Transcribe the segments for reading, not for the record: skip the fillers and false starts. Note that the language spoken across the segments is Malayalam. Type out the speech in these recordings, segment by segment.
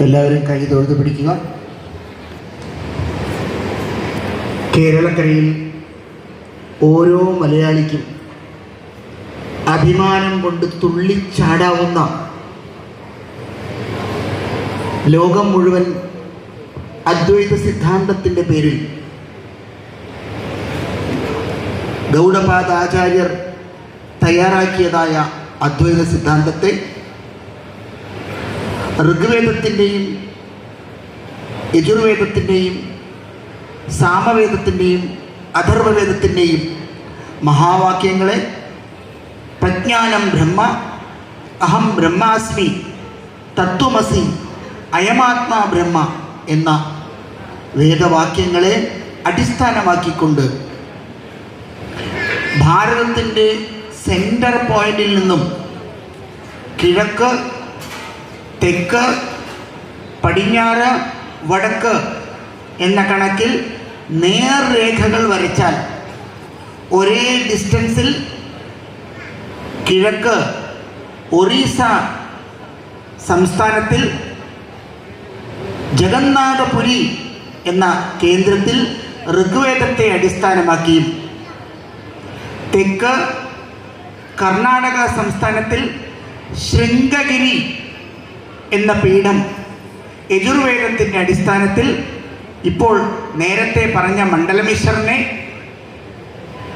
എല്ലാവരും കൈ തൊഴുത് പിടിക്കുക. കേരളക്കരയിൽ ഓരോ മലയാളിക്കും അഭിമാനം കൊണ്ട് തുള്ളിച്ചാടാവുന്ന, ലോകം മുഴുവൻ അദ്വൈത സിദ്ധാന്തത്തിൻ്റെ പേരിൽ ഗൗഡപാദ ആചാര്യർ തയ്യാറാക്കിയതായ അദ്വൈത സിദ്ധാന്തത്തെ ഋഗ്വേദത്തിൻ്റെയും യജുർവേദത്തിൻ്റെയും സാമവേദത്തിൻ്റെയും അഥർവവേദത്തിൻ്റെയും മഹാവാക്യങ്ങളെ പ്രജ്ഞാനം ബ്രഹ്മ, അഹം ബ്രഹ്മാസ്മി, തത്വമസി, അയമാത്മാ ബ്രഹ്മ എന്ന വേദവാക്യങ്ങളെ അടിസ്ഥാനമാക്കിക്കൊണ്ട് ഭാരതത്തിൻ്റെ സെൻറ്റർ പോയിന്റിൽ നിന്നും കിഴക്ക്, തെക്ക്, പടിഞ്ഞാറ്, വടക്ക് എന്ന കണക്കിൽ നേർരേഖകൾ വരച്ചാൽ ഒരേ ഡിസ്റ്റൻസിൽ കിഴക്ക് ഒറീസ സംസ്ഥാനത്തിൽ ജഗന്നാഥപുരി എന്ന കേന്ദ്രത്തിൽ ഋഗ്വേദത്തെ അടിസ്ഥാനമാക്കിയും, തെക്ക് കർണാടക സംസ്ഥാനത്തിൽ ശൃംഗഗിരി എന്ന പീഠം യജുർവേദത്തിൻ്റെ അടിസ്ഥാനത്തിൽ ഇപ്പോൾ നേരത്തെ പറഞ്ഞ മണ്ഡലമിശ്രനെ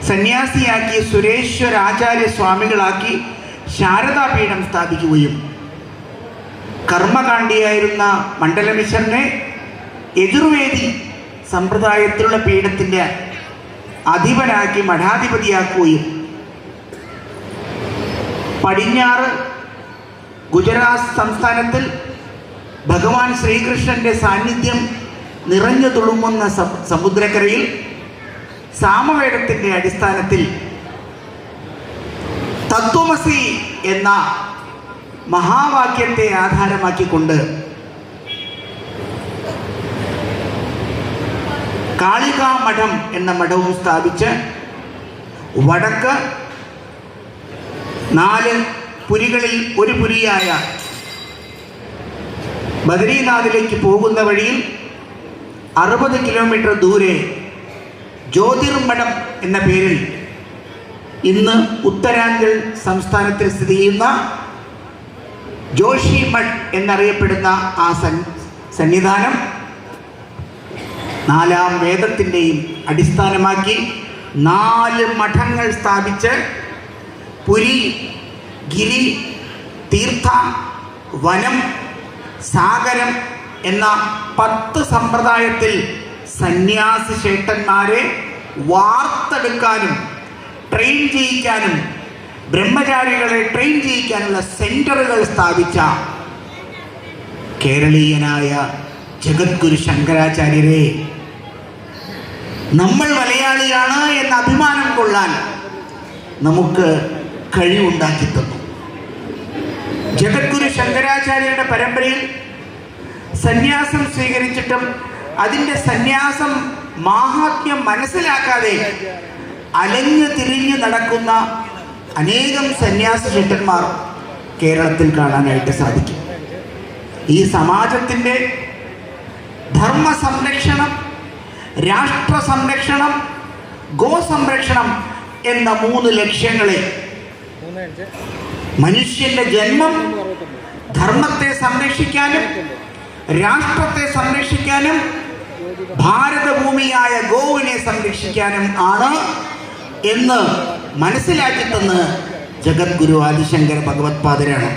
സന്യാസിയാക്കി സുരേശ്വരാചാര്യ സ്വാമികളാക്കി ശാരദാപീഠം സ്ഥാപിക്കുകയും, കർമ്മകാണ്ഡിയായിരുന്ന മണ്ഡലമിശ്രനെ യജുർവേദി സമ്പ്രദായത്തിലുള്ള പീഠത്തിൻ്റെ അധിപനാക്കി മഠാധിപതിയാക്കുകയും, പടിഞ്ഞാറ് ഗുജറാത്ത് സംസ്ഥാനത്തിൽ ഭഗവാൻ ശ്രീകൃഷ്ണൻ്റെ സാന്നിധ്യം നിറഞ്ഞു തുളുമ്പുന്ന സമുദ്രക്കരയിൽ സാമവേദത്തിൻ്റെ അടിസ്ഥാനത്തിൽ തത്വമസി എന്ന മഹാവാക്യത്തെ ആധാരമാക്കിക്കൊണ്ട് കാളികാ മഠം എന്ന മഠവും സ്ഥാപിച്ച് വടക്ക് 4 പുരികളിൽ ഒരു പുരിയായ ബദരീനാഥിലേക്ക് പോകുന്ന വഴിയിൽ 60 കിലോമീറ്റർ ദൂരെ ജ്യോതിർമഠം എന്ന പേരിൽ ഇന്ന് ഉത്തരാഞ്ചൽ സംസ്ഥാനത്തിൽ സ്ഥിതി ചെയ്യുന്ന ജോഷി മഠ് എന്നറിയപ്പെടുന്ന ആ സന്നിധാനം 4-ാം വേദത്തിൻ്റെയും അടിസ്ഥാനമാക്കി 4 മഠങ്ങൾ സ്ഥാപിച്ച് പുരി, ഗിരി, തീർത്ഥ, വനം, സാഗരം എന്ന 10 സമ്പ്രദായത്തിൽ സന്യാസി ശ്രേഷ്ഠന്മാരെ വാർത്തെടുക്കാനും ട്രെയിൻ ചെയ്യിക്കാനും ബ്രഹ്മചാരികളെ ട്രെയിൻ ചെയ്യിക്കാനുള്ള സെന്ററുകൾ സ്ഥാപിച്ച കേരളീയനായ ജഗദ്ഗുരു ശങ്കരാചാര്യരെ നമ്മൾ മലയാളിയാണ് എന്ന അഭിമാനം കൊള്ളാൻ നമുക്ക് കഴിവുണ്ടാക്കി തന്നു. ജഗദ്ഗുരു ശങ്കരാചാര്യരുടെ പരമ്പരയിൽ സന്യാസം സ്വീകരിച്ചിട്ടും അതിൻ്റെ സന്യാസം മാഹാത്മ്യം മനസ്സിലാക്കാതെ അലഞ്ഞു തിരിഞ്ഞു നടക്കുന്ന അനേകം സന്യാസ ശ്രേഷ്ഠന്മാർ കേരളത്തിൽ കാണാനായിട്ട് സാധിക്കും. ഈ സമാജത്തിൻ്റെ ധർമ്മ സംരക്ഷണം, രാഷ്ട്ര സംരക്ഷണം, ഗോസംരക്ഷണം എന്ന 3 ലക്ഷ്യങ്ങളെ, മനുഷ്യന്റെ ജന്മം ധർമ്മത്തെ സംരക്ഷിക്കാനും രാഷ്ട്രത്തെ സംരക്ഷിക്കാനും ഭാരതഭൂമിയായ ഗോവിനെ സംരക്ഷിക്കാനും ആണ് എന്ന് മനസ്സിലാക്കി തന്ന് ജഗദ്ഗുരു ആദിശങ്കര ഭഗവത്പാദരാണ്.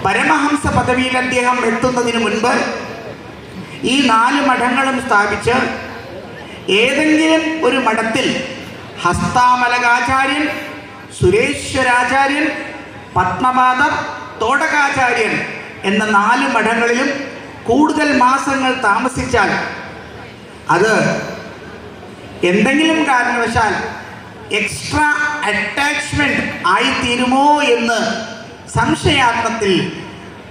പരമഹംസ പദവിയിൽ അദ്ദേഹം എത്തുന്നതിന് മുൻപ് ഈ 4 മഠങ്ങളും സ്ഥാപിച്ച് ഏതെങ്കിലും ഒരു മഠത്തിൽ ഹസ്താമലകാചാര്യൻ, സുരേശ്വരാചാര്യൻ, പത്മപാദർ, തോടകാചാര്യൻ എന്ന 4 മഠങ്ങളിലും കൂടുതൽ മാസങ്ങൾ താമസിച്ചാൽ അത് എന്തെങ്കിലും കാരണവശാൽ എക്സ്ട്രാ അറ്റാച്ച്മെന്റ് ആയിത്തീരുമോ എന്ന് സംശയാത്മത്തിൽ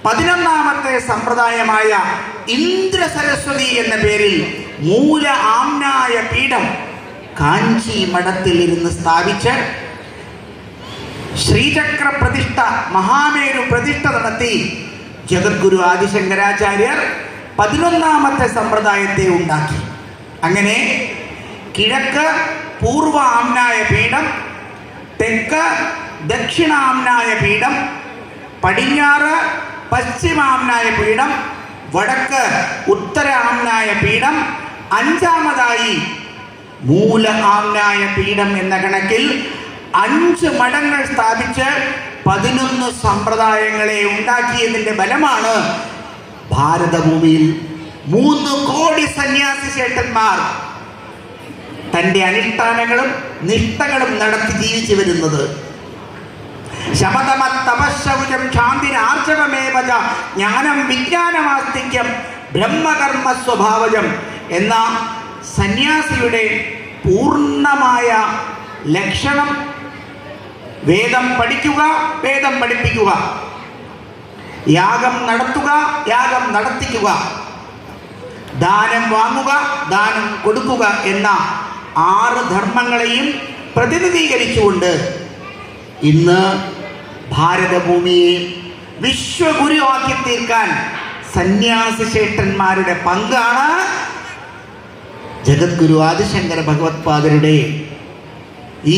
11ാമത്തെ സമ്പ്രദായമായ ഇന്ദ്ര സരസ്വതി എന്ന പേരിൽ മൂല ആമ്നായ പീഠം കാഞ്ചി മഠത്തിൽ ഇരുന്ന് സ്ഥാപിച്ച് ശ്രീചക്ര പ്രതിഷ്ഠ, മഹാമേരു പ്രതിഷ്ഠ നടത്തി ജഗദ്ഗുരു ആദിശങ്കരാചാര്യർ 11ാമത്തെ സമ്പ്രദായത്തെ ഉണ്ടാക്കി. അങ്ങനെ കിഴക്ക് പൂർവ ആംനായ പീഠം, തെക്ക് ദക്ഷിണാംനായ പീഠം, പടിഞ്ഞാറ് പശ്ചിമാംനായ പീഠം, വടക്ക് ഉത്തര ആംനായ പീഠം, 5ാമതായി മൂല ആംനായ പീഠം എന്ന കണക്കിൽ 5 മഠങ്ങൾ സ്ഥാപിച്ച് 11 സമ്പ്രദായങ്ങളെ ഉണ്ടാക്കിയതിൻ്റെ ബലമാണ് ഭാരതഭൂമിയിൽ 3 കോടി സന്യാസി ചേട്ടന്മാർ തൻ്റെ അനുഷ്ഠാനങ്ങളും നിഷ്ഠകളും നടത്തി ജീവിച്ചു വരുന്നത്. ശമതമത്തപശൗചം ശാന്തിരാർജവമേവച ജ്ഞാനം വിജ്ഞാനമാസ്തിക്യം ബ്രഹ്മകർമ്മ സ്വഭാവജം എന്ന സന്യാസിയുടെ പൂർണ്ണമായ ലക്ഷണം വേദം പഠിക്കുക, വേദം പഠിപ്പിക്കുക, യാഗം നടത്തുക, യാഗം നടത്തിക്കുക, ദാനം വാങ്ങുക, ദാനം കൊടുക്കുക എന്ന 6 ധർമ്മങ്ങളെയും പ്രതിനിധീകരിച്ചുകൊണ്ട് ഇന്ന് ഭാരതഭൂമിയെ വിശ്വഗുരുവാക്കി തീർക്കാൻ സന്യാസി ശ്രേഷ്ഠന്മാരുടെ പങ്കാണ് ജഗദ്ഗുരു ആദിശങ്കര ഭഗവത്പാദരുടെ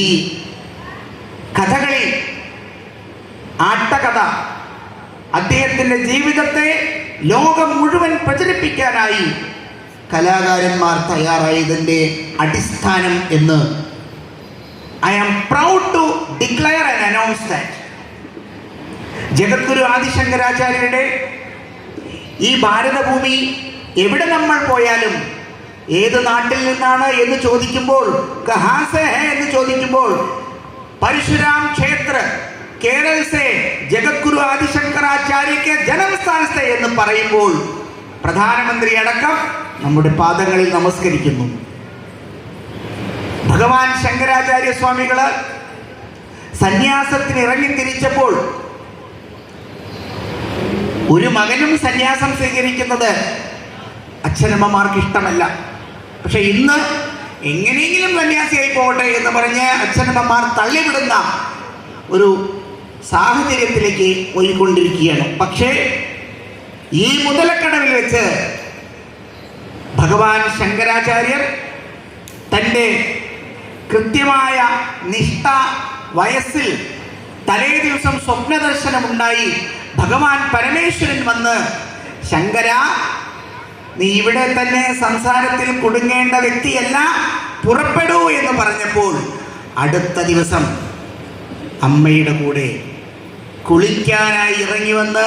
ഈ കഥകളി ആട്ടകഥ. അദ്ദേഹത്തിൻ്റെ ജീവിതത്തെ ലോകം മുഴുവൻ പ്രചരിപ്പിക്കാനായി കലാകാരന്മാർ തയ്യാറായതിൻ്റെ അടിസ്ഥാനം എന്ന് I am proud to declare and announce that Jagadguru ആദിശങ്കരാചാര്യരുടെ ഈ ഭാരതഭൂമി എവിടെ നമ്മൾ പോയാലും, ഏത് നാട്ടിൽ നിന്നാണ് എന്ന് ചോദിക്കുമ്പോൾ, കഹാ സേ ഹൈ എന്ന് ചോദിക്കുമ്പോൾ, പരശുരാം ക്ഷേത്ര കേരള സേ ജഗദ്ഗുരു ആദിശങ്കരാചാര്യക്ക് ജന്മസ്ഥാനത്തെ എന്ന് പറയുമ്പോൾ പ്രധാനമന്ത്രി അടക്കം നമ്മുടെ പാദങ്ങളിൽ നമസ്കരിക്കുന്നു. ഭഗവാൻ ശങ്കരാചാര്യ സ്വാമികള് സന്യാസത്തിന് ഇറങ്ങിത്തിരിച്ചപ്പോൾ ഒരു മകനും സന്യാസം സ്വീകരിക്കുന്നത് അച്ഛനമ്മമാർക്ക് ഇഷ്ടമല്ല. പക്ഷെ ഇന്ന് എങ്ങനെയെങ്കിലും സന്യാസിയായി പോകട്ടെ എന്ന് പറഞ്ഞ് അച്ഛനമ്മമാർ തള്ളിവിടുന്ന ഒരു സാഹചര്യത്തിലേക്ക് പോയിക്കൊണ്ടിരിക്കുകയാണ്. പക്ഷേ ഈ മുതലക്കടവിൽ വെച്ച് ഭഗവാൻ ശങ്കരാചാര്യർ തൻ്റെ കൃത്യമായ നിഷ്ഠ വയസ്സിൽ തലേ ദിവസം സ്വപ്നദർശനമുണ്ടായി ഭഗവാൻ പരമേശ്വരൻ വന്ന്, ശങ്കര, നീ ഇവിടെ തന്നെ സംസാരത്തിൽ കുടുങ്ങേണ്ട വ്യക്തിയല്ല, പുറപ്പെടൂ എന്ന് പറഞ്ഞപ്പോൾ അടുത്ത ദിവസം അമ്മയുടെ കൂടെ കുളിക്കാനായി ഇറങ്ങി വന്ന്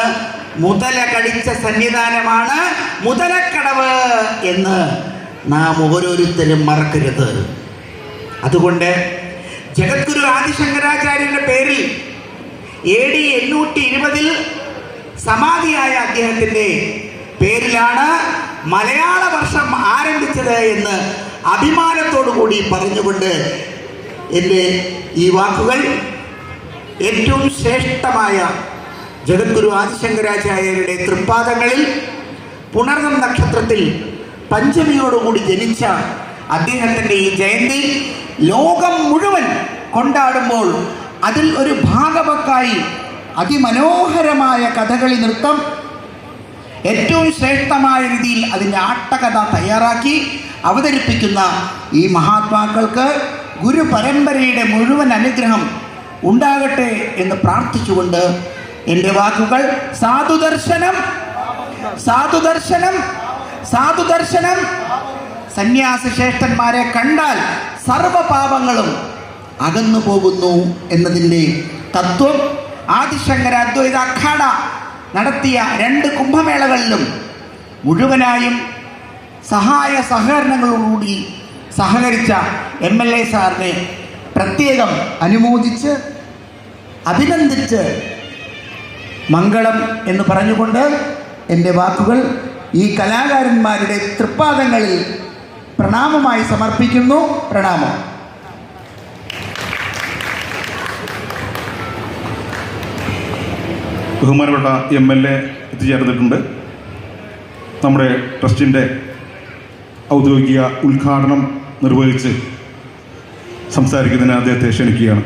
മുതല കടിച്ച സന്നിധാനമാണ് മുതലക്കടവ് എന്ന് നാം ഓരോരുത്തരും മറക്കരുത്. അതുകൊണ്ട് ജഗദ്ഗുരു ആദിശങ്കരാചാര്യരുടെ പേരിൽ AD 820 സമാധിയായ അദ്ദേഹത്തിൻ്റെ പേരിലാണ് മലയാള വർഷം ആരംഭിച്ചത് എന്ന് അഭിമാനത്തോടു കൂടി പറഞ്ഞുകൊണ്ട് എൻ്റെ ഈ വാക്കുകൾ ഏറ്റവും ശ്രേഷ്ഠമായ ജഗദ്ഗുരു ആദിശങ്കരാചാര്യരുടെ തൃപ്പാദങ്ങളിൽ പുണർന്നം നക്ഷത്രത്തിൽ പഞ്ചമിയോടുകൂടി ജനിച്ച അദ്ദേഹത്തിൻ്റെ ഈ ജയന്തി ലോകം മുഴുവൻ കൊണ്ടാടുമ്പോൾ അതിൽ ഒരു ഭാഗവക്കായി അതിമനോഹരമായ കഥകളി നൃത്തം ഏറ്റവും ശ്രേഷ്ഠമായ രീതിയിൽ അതിൻ്റെ ആട്ടകഥ തയ്യാറാക്കി അവതരിപ്പിക്കുന്ന ഈ മഹാത്മാക്കൾക്ക് ഗുരു പരമ്പരയുടെ മുഴുവൻ അനുഗ്രഹം ഉണ്ടാകട്ടെ എന്ന് പ്രാർത്ഥിച്ചുകൊണ്ട് എൻ്റെ വാക്കുകൾ സാധുദർശനം, സാധുദർശനം, സാധുദർശനം. സന്യാസി ശ്രേഷ്ഠന്മാരെ കണ്ടാൽ സർവപാപങ്ങളും അകന്നു പോകുന്നു എന്നതിൻ്റെ തത്വം ആദിശങ്കര അദ്വൈത അഖാഡ നടത്തിയ 2 കുംഭമേളകളിലും മുഴുവനായും സഹായ സഹകരണങ്ങളോടുകൂടി സഹകരിച്ച MLA സാറിനെ പ്രത്യേകം അനുമോദിച്ച് അഭിനന്ദിച്ച് മംഗളം എന്ന് പറഞ്ഞുകൊണ്ട് എൻ്റെ വാക്കുകൾ ഈ കലാകാരന്മാരുടെ തൃപ്പാദങ്ങളിൽ പ്രണാമമായി സമർപ്പിക്കുന്നു. പ്രണാമം. ബഹുമാനപ്പെട്ട MLA എത്തിച്ചേർന്നിട്ടുണ്ട്. നമ്മുടെ ട്രസ്റ്റിൻ്റെ ഔദ്യോഗിക ഉദ്ഘാടനം നിർവഹിച്ച് സംസാരിക്കുന്നതിന് അദ്ദേഹത്തെ ക്ഷണിക്കുകയാണ്.